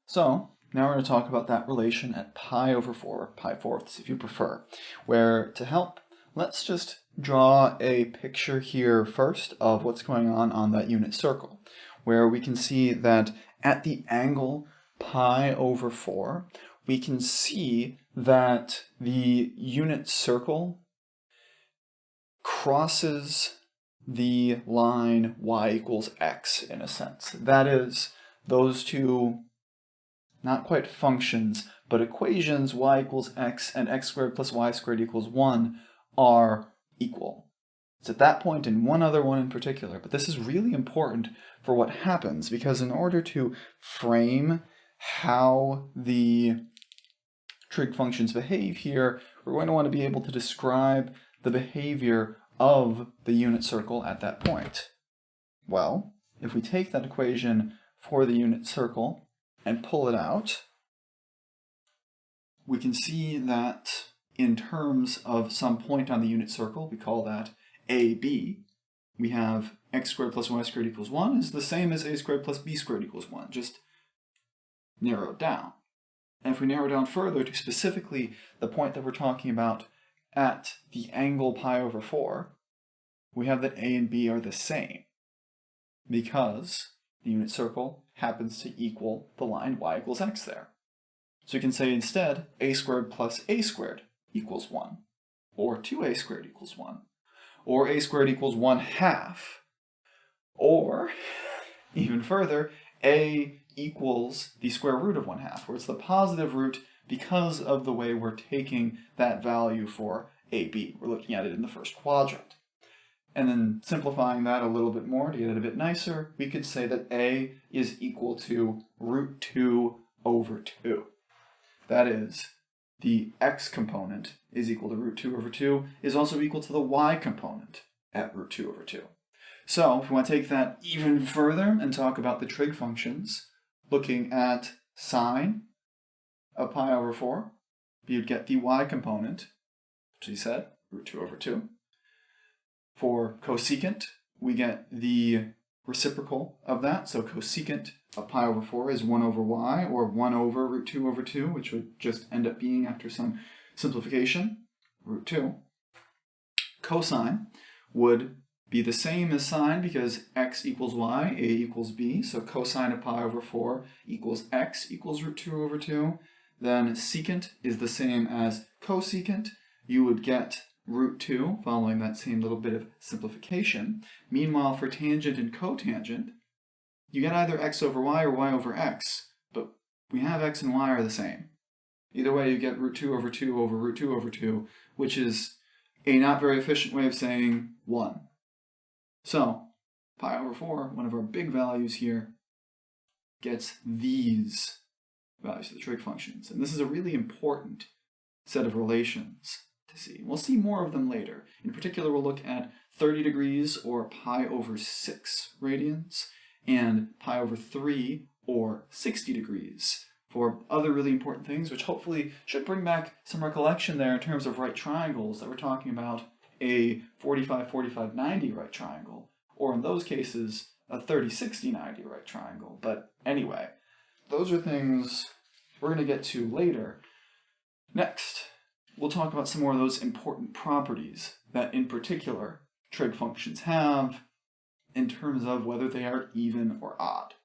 So now we're going to talk about that relation at pi over 4, or pi fourths if you prefer, where to help, let's just draw a picture here first of what's going on that unit circle, where we can see that at the angle pi over 4, we can see that the unit circle crosses the line y equals x in a sense. That is, those two not quite functions, but equations y equals x and x squared plus y squared equals 1 are equal. It's at that point and one other one in particular, but this is really important for what happens, because in order to frame how the trig functions behave here, we're going to want to be able to describe the behavior of the unit circle at that point. Well, if we take that equation for the unit circle and pull it out, we can see that in terms of some point on the unit circle, we call that AB, we have x squared plus y squared equals 1 is the same as a squared plus b squared equals 1, just narrowed down. And if we narrow down further to specifically the point that we're talking about at the angle pi over 4, we have that a and b are the same, because the unit circle happens to equal the line y equals x there. So we can say instead a squared plus a squared equals 1, or 2a squared equals 1, or a squared equals 1/2, or even further, a equals the square root of 1/2, where it's the positive root because of the way we're taking that value for AB. We're looking at it in the first quadrant. And then simplifying that a little bit more to get it a bit nicer, we could say that a is equal to root 2 over 2. That is, the x component is equal to root 2 over 2 is also equal to the y component at root 2 over 2. So if we want to take that even further and talk about the trig functions, looking at sine of pi over 4, you'd get the y component, which we said, root 2 over 2. For cosecant, we get the reciprocal of that, so cosecant of pi over 4 is 1 over y, or 1 over root 2 over 2, which would just end up being, after some simplification, root 2. Cosine would be the same as sine because x equals y, a equals b, so cosine of pi over 4 equals x equals root 2 over 2. Then secant is the same as cosecant. You would get root 2 following that same little bit of simplification. Meanwhile, for tangent and cotangent, you get either x over y or y over x, but we have x and y are the same. Either way, you get root 2 over 2 over root 2 over 2, which is a not very efficient way of saying 1. So, pi over 4, one of our big values here, gets these values of the trig functions. And this is a really important set of relations to see. We'll see more of them later. In particular, we'll look at 30 degrees, or pi over 6 radians, and pi over 3, or 60 degrees, for other really important things, which hopefully should bring back some recollection there in terms of right triangles, that we're talking about a 45, 45, 90 right triangle, or in those cases, a 30, 60, 90 right triangle. But anyway, those are things we're going to get to later. Next, we'll talk about some more of those important properties that, in particular, trig functions have in terms of whether they are even or odd.